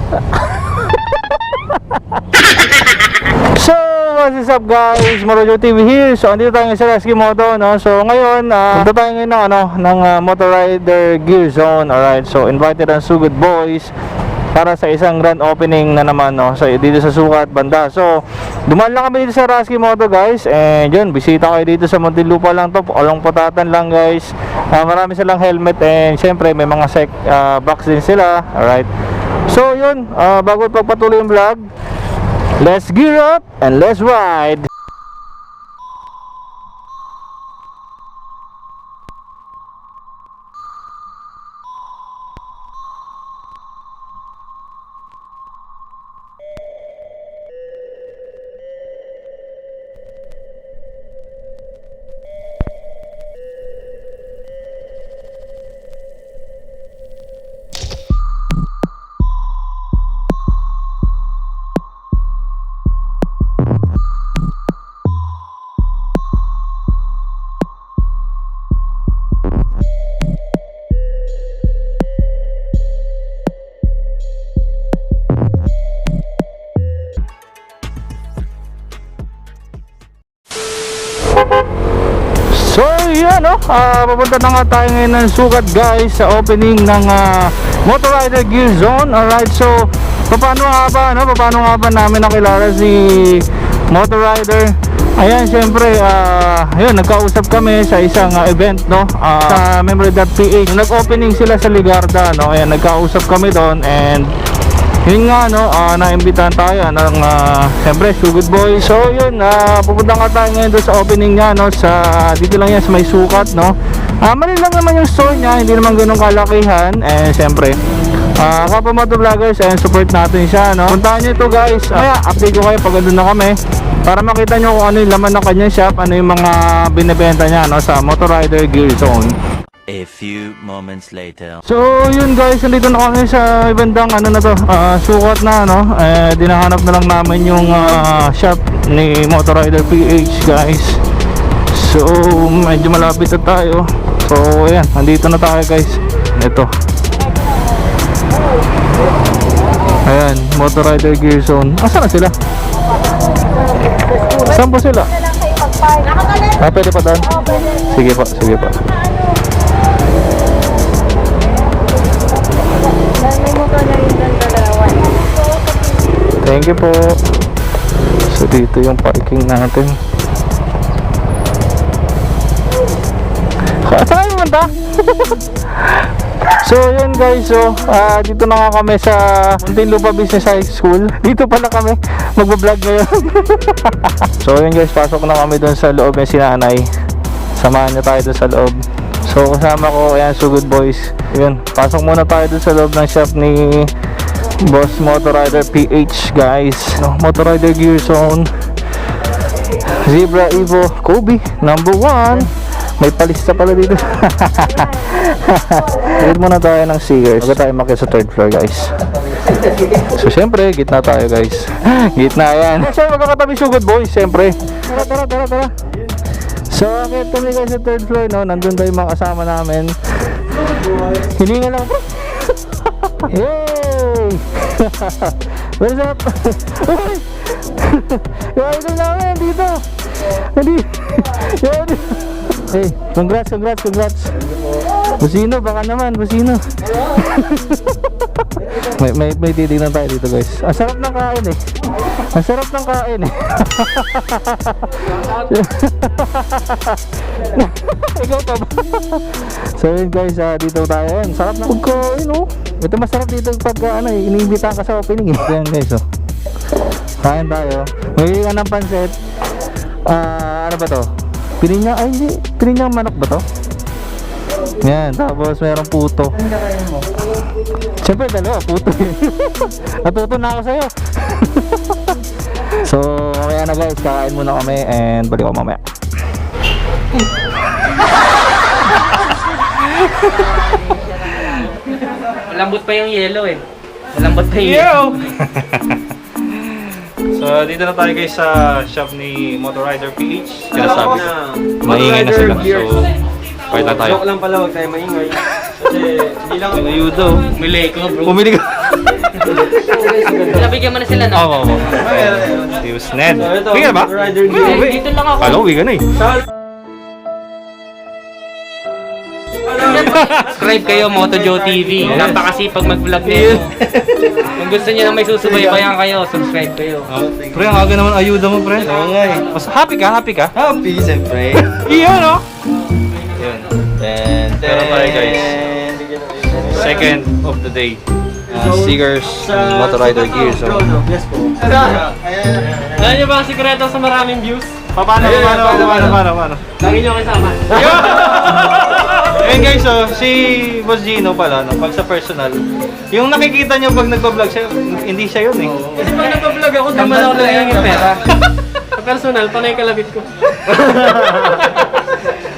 So, what's up guys? Morojo TV here. So, andito tayo sa Rescue Moto, no? So, ngayon, punta tayo ngayon ng Motor Rider Gear Zone. Alright, so invited ang Sugod Boys para sa isang grand opening na naman, no? So, dito sa Sukat Banda. So, dumaan lang kami dito sa Rescue Moto guys. And yun, bisita kayo dito sa Muntinlupa lang to. Along Putatan lang guys. Marami silang helmet and syempre may mga box din sila. Alright. So, yun, bago pagpatuloy yung vlog, let's gear up and let's ride. So yan, no? Papunta na nga tayo ngayon ng Sukat guys sa opening ng Motor Rider Gear Zone. Alright, so paano nga ba namin nakilala si Motor Rider? Ayan, syempre yun, nagkausap kami sa isang event, no? Sa Memory.ph. Nag-opening sila sa Ligarda, no? Ayan, nagkausap kami doon and yun nga, no, naimbitahan tayo ng siyempre Sugod Boys. So yun, pupunta nga tayo ngayon doon sa opening niya, no, sa dito lang yan sa may Sukat, no. Mali lang naman yung store niya, hindi naman ganun kalakihan. And siyempre kapwa motovloggers, and support natin siya, no. Puntahan nyo ito guys. Update ko kayo pag doon na kami para makita nyo kung ano yung laman ng kanyang shop, ano yung mga binibenta niya, no, sa Motor Rider Gear Zone. A few moments later. So yun guys, nandito na kami sa ibandang ano na to, Sukat na, no. Dinahanap na lang namin yung shop ni Motor Rider PH guys. So medyo malapit na tayo. So ayan, nandito na tayo guys. Ito, ayan, Motor Rider Gear Zone. Asan na sila? Saan po sila? Pwede pa doon? Sige pa, sige pa. Thank you po. So dito yung parking natin. Saan mo ba? So yun guys, so dito na nga kami sa Muntinlupa Business High School. Dito pala kami magbablog ngayon. So yun guys, pasok na kami doon sa loob ng sinanay. Samahan niyo tayo doon sa loob. So kasama ko, ayan, Sugod Boys. Yun, pasok muna tayo doon sa loob ng shop ni Boss Motor Rider PH guys, no, Motor Rider Gear Zone. Zebra Evo Kobe number 1. May palista pala dito. Read muna tayo ng stickers bago tayo makita sa 3rd floor guys. So syempre, gitna tayo guys. Gitna yan. Siyempre magkakatabi Sugod Boys, syempre. Tara. So akit kami guys sa 3rd floor, no. Nandun tayo mga kasama namin. Hininga lang bro. Yay! What's up? Uy! Yung idol namin dito. Hey, congrats. Busino, baka naman, busino. may titignan tayo dito guys. Ang sarap ng kain eh. Ikaw pa ba? So yun guys, dito tayo. Ang sarap ng pagkain, oh. Ito masarap dito pag iniimbitahan ka sa opening eh. Yan guys, oh. Kain tayo. May ka ng pansit. Ano ba to? Pininyang manok ba to? Yan, tapos merong puto. Siyempre dalawa, puto. Natuto na ako sa'yo. So, mamaya na guys, kakain muna kami and balik ako mamaya. Malambot pa yung yellow eh. Malambot pa yung yellow. So, dito na tayo guys sa shop ni Motor Rider PH. Sinasabi ko, maingay na sila. So, kahit lang tayo. Joke lang pala, huwag tayo maingay. Kasi hindi lang ayuda. Bumili ko bro. Pumili ka. Nabigyan mo na sila, no? Oo. Usenet. Bigyan ba? Dito lang ako. Hello, bigyan na eh. Subscribe kayo, MotoJoe TV. Napakasipag mag-vlog nito. Kung gusto niyo na may susubaybayan kayo, subscribe kayo. Pre, ang aga naman ayuda mo, pre. Oo nga eh. Happy ka? Happy ka? Happy, siyempre. Iyon, no? Yun. Pero tayo, guys. Second of the day. Seegers Motorrider Gears. So. Yes po. Alam niyo ba ang sikreto sa maraming views? Paano? Lagi niyo kasama. Ayun guys, so, si Boss Gino pala, no, pag sa personal, yung nakikita nyo pag nagpa-vlog siya, hindi siya yun eh. Kasi pag nagpa-vlog ako, di man ako nangyayin pera. Sa personal, panay kalabit ko.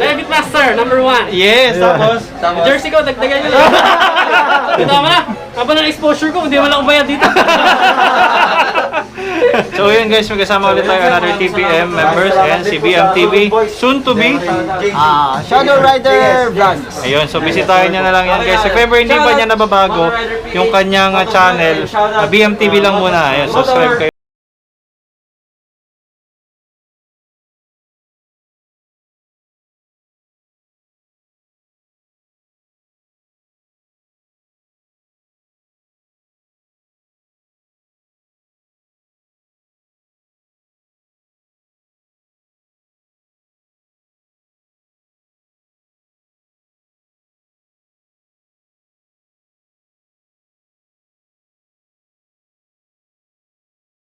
David Master, number 1. Yes, tapos. Jersey ko, dagdagan nyo lang. Tama na. Habang ng exposure ko, hindi mo lang bayad dito. So yun guys, magkasama ulit tayo another TPM members and si BMTV, soon to be. Shadow Rider Vlogs. Ayun, so bisitahin niya na lang yan guys. If ever hindi pa niya nababago yung kanyang channel, BMTV lang muna. Ayun, subscribe kayo.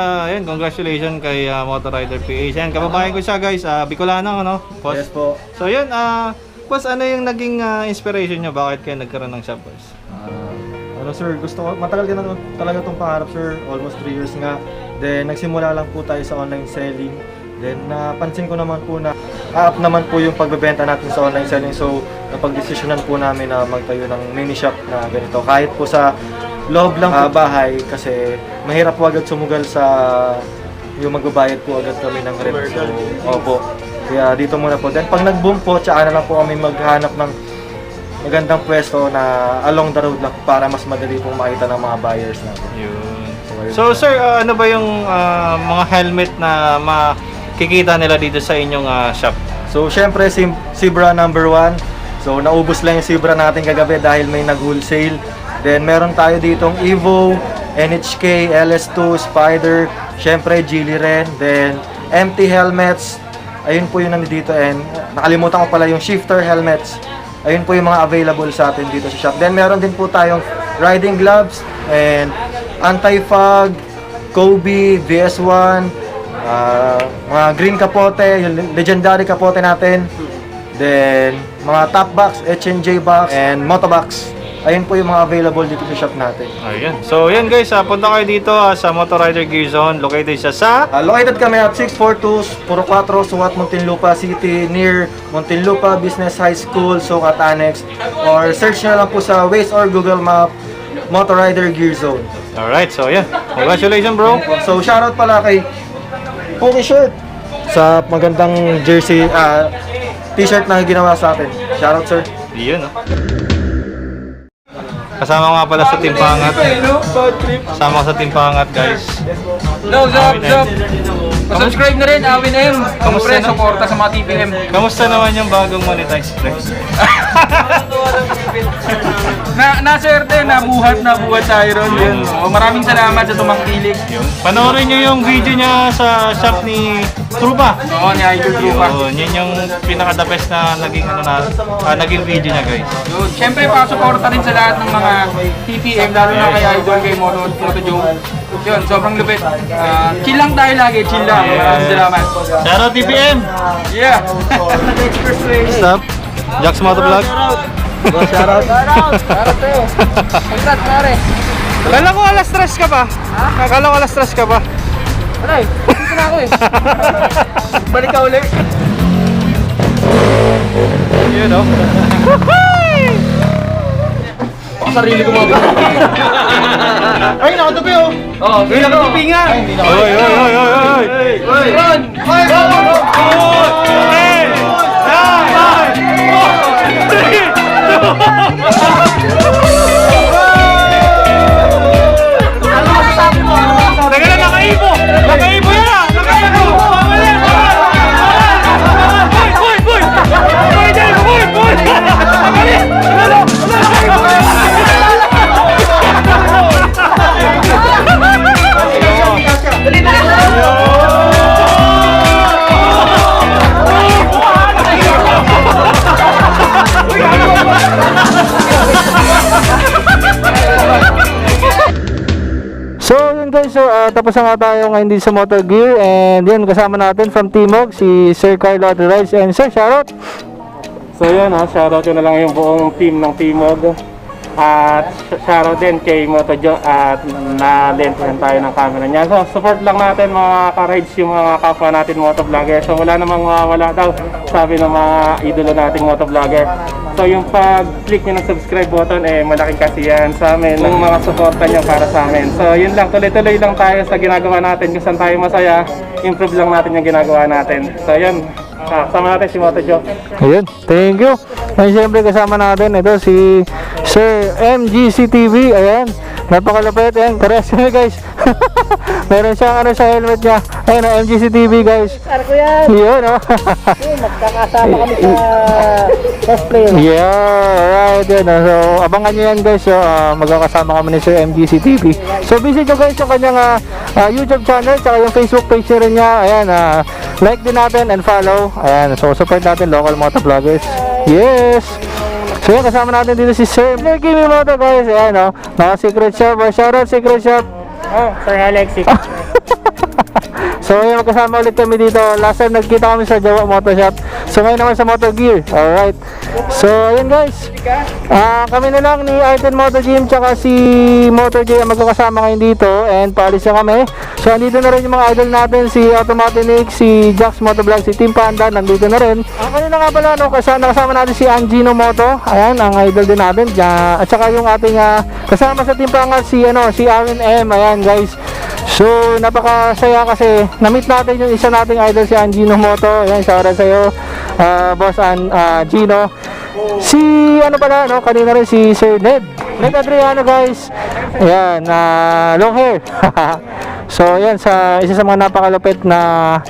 Ayun, congratulations kay Motorrider PH. Yan, kababayan ko siya guys, Bicolano, ano? Boss? Yes po. So yun, boss, ano yung naging inspiration nyo? Bakit kayo nagkaroon ng shop, boss? Ano sir, gusto ko, matagal ka na talaga itong pangarap sir, almost 3 years nga. Then nagsimula lang po tayo sa online selling. Then napansin ko naman po na up naman po yung pagbebenta natin sa online selling. So napag-desisyonan po namin na magtayo ng mini shop na ganito. Kahit po sa loob lang bahay kasi mahirap po agad sumugal sa yung magbabayad po agad kami ng rent. So, opo. Kaya dito muna po. Then pag nag-boom po, tsaka na lang po kami maghanap ng magandang pwesto na along the road lang para mas madali pong makita ng mga buyers natin. Yun. So sir, ano ba yung mga helmet na makikita nila dito sa inyong shop? So syempre Zebra number 1. So naubos lang yung Zebra natin kagabi dahil may nag-wholesale. Then meron tayo ditong Evo, NHK, LS2, Spider, syempre Geely rin. Then empty helmets. Ayun po yung nandito, and nakalimutan ko pala yung shifter helmets. Ayun po yung mga available sa atin dito sa shop. Then meron din po tayong riding gloves and anti-fog, Kobe, VS1, mga green kapote, yung legendary kapote natin. Then mga top box, H&J box, and motobox. Ayun po yung mga available dito sa shop natin. Ayun. So yan guys, punta kayo dito sa Motorrider Gear Zone. Located siya sa Located kami at 642 Puro 4, Sukat, Muntinlupa City, near Muntinlupa Business High School, Sukat Annex. Or search nyo lang po sa Waze or Google Map, Motorrider Gear Zone. Alright, so yan. Congratulations bro. So shoutout pala kay Pookie Shirt sa magandang jersey, t-shirt na ginawa sa atin. Shoutout sir. Yun, no? Kasama nga pala sa Timpangat. Kasama sa Timpangat, guys. Subscribe na rin, Awin M. Kamusta na? Suporta sa mga TPM. Kamusta naman yung bagong monetized flex? Naswerte, nabuhat tayo ron. Yun. Maraming salamat sa tumangkilik. Panoorin nyo yung video niya sa shop ni Trupa. Oo, ni Idol Trupa. Yun yung pinaka-the best na naging, naging video niya, guys. Siyempre, pasuporta rin sa lahat ng mga TPM, lalo na kay Idol, kay MotoJoe. Yun, sobrang lupit. Chill lang tayo lagi, chill lang. Maraming salamat. Shoutout TPM! Yeah! What's up? Jax Motovlog. Shoutout. Congrats, pare. Kala ko alas stress ka pa. Kala ko alas stress ka pa. Aray, dito na ako eh. Balik ka ulit. Yun, no? Ako sarili ko mga Ay, nakatabi oh. Oo, pinakatupi nga. Oy, oy, oy, oy, oy! Ron! So yun guys, so tapos na nga tayo ngayon dito sa Motor Gear, and yun kasama natin from Timog si Sir Carlo Rides, and Sir shoutout. So yun shoutout ko na lang yung buong team ng Timog. At shoutout din kay Motojo at na-lentahan tayo ng camera niya. So support lang natin mga ka-rides yung mga kapwa natin motovlogger. So wala namang wala daw, sabi ng mga idolo nating motovlogger. So yung pag-click nyo ng subscribe button malaking kasiyahan sa amin ng mga suporta nyo para sa amin. So yun lang, tuloy-tuloy lang tayo sa ginagawa natin. Kung saan tayo masaya, improve lang natin yung ginagawa natin. So yun, kasama natin si Motojo. Ayun, thank you. Ay siyempre kasama natin ito si Sir MGC TV. Ayan, napakalapit. Ayan, kares nyo guys. Meron siyang sa helmet niya. Ayan, MGC TV guys. Arko yan. Yun, oh. Magkakasama kami sa cosplay. Yeah, alright. Yun, so abangan nyo yan guys. So, magkakasama kami ni Sir MGC TV. So visit nyo guys yung kanyang YouTube channel, tsaka yung Facebook page rin niya. Ayan, like din natin and follow. Ayan, so support natin local motovloggers. Yes. So yan, kasama natin dito si Sir Kimi Moto guys. Ayan, oh, naka-secret shop. Shoutout secret shop. Oh, Sir Alexi. So yun, magkasama ulit kami dito. Last time nagkita kami sa Jawa Moto Shop. So ngayon naman sa Moto Gear. Alright. So yun guys, kami na lang ni Arten Moto Gym tsaka si Moto J ang magkakasama ngayon dito, and paalis na kami. So andito na rin yung mga idol natin, si Automatinic, si Jax Motovlog, si Team Panda, nandito na rin. Kanina nga pala, no, kasama natin si Angino Moto. Ayan, ang idol din natin. At saka yung ating kasama sa Team Panda, si Aaron M. Ayan guys. So napakasaya kasi na-meet natin yung isa nating idol, si Angino Moto. Ayan, shoutout sa'yo, Boss Gino. Si pala, no, kanina rin si Sir Ned Adriano guys. Ayan, long hair. So ayan, isa sa mga napakalupit na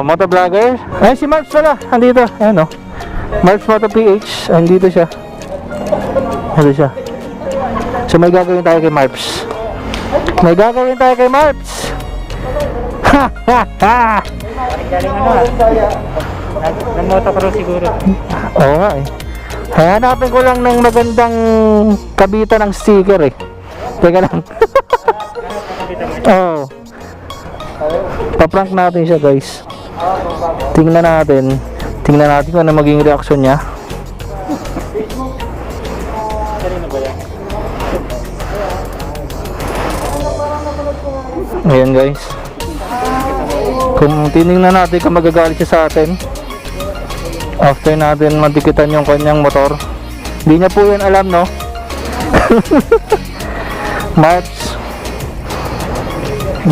motovlogger. Ayan si Marps pala, andito. Ayan, no, Marps Moto PH, andito siya. Andito siya. So may gagawin tayo kay Marps. Ha ha ha. Nag-motocross siguro. Oo nga eh. Hanapin ko lang ng magandang kabitan ng sticker eh. Teka lang. Oo. Paprank natin siya guys. Tingnan natin kung ano maging reaksyon niya. Ayan guys, kung tinignan natin kung magagalit siya sa atin after natin matikitan yung kanyang motor. Hindi niya po yan alam, no? Marps,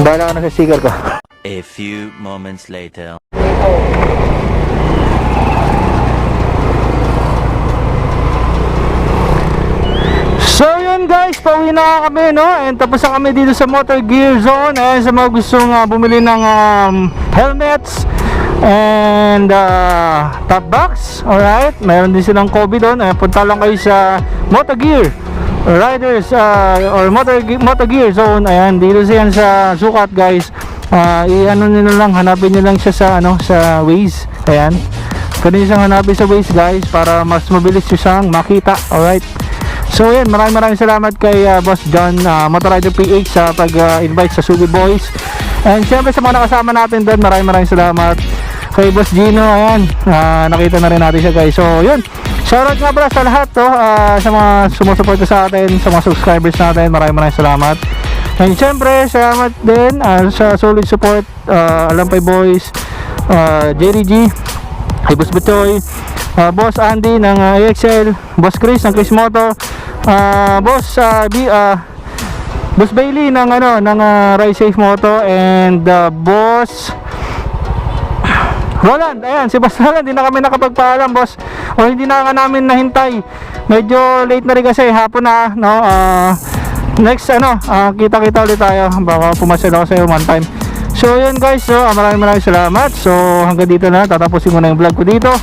bahala ka na sa sticker ko. A few moments later. So yun guys, pauwi na kami, no? And tapos na kami dito sa Motor Gear Zone. Ayan, sa mga gustong bumili ng helmets and top box. Alright, mayroon din silang Kobe doon. Punta lang kayo sa Motor Gear Riders or Motor Gear Zone. Ayan, dito siya sa Sukat guys. I-ano nyo lang, hanapin nyo lang siya sa sa Waze. Ayan, pwede nyo siyang hanapin sa Waze guys para mas mabilis nyo siyang makita. Alright. So yan, maraming salamat kay Boss John Motorrider PH sa pag-invite sa Sugi Boys. And syempre sa mga nakasama natin doon, maraming salamat kay Boss Gino. Ayan, nakita na rin natin siya guys. So yun, shoutout nga pala sa lahat to, sa mga sumusuporta sa atin, sa mga subscribers natin, maraming salamat. And syempre salamat din sa solid support, Alampay Boys, Jerry G, kay Boss Batoy, Boss Andy ng AXL, Boss Chris ng Chris Moto, Boss Bailey ng Ride Safe Moto, and Boss Roland. Ayan, si Boss Roland, hindi na kami nakapagpaalam boss, o hindi na nga namin nahintay, medyo late na rin kasi hapon na, no? Next kita ulit tayo, baka pumasyal ako sa iyo one time. So yun guys, so maraming salamat. So hanggang dito na, tatapusin ko na yung vlog ko dito.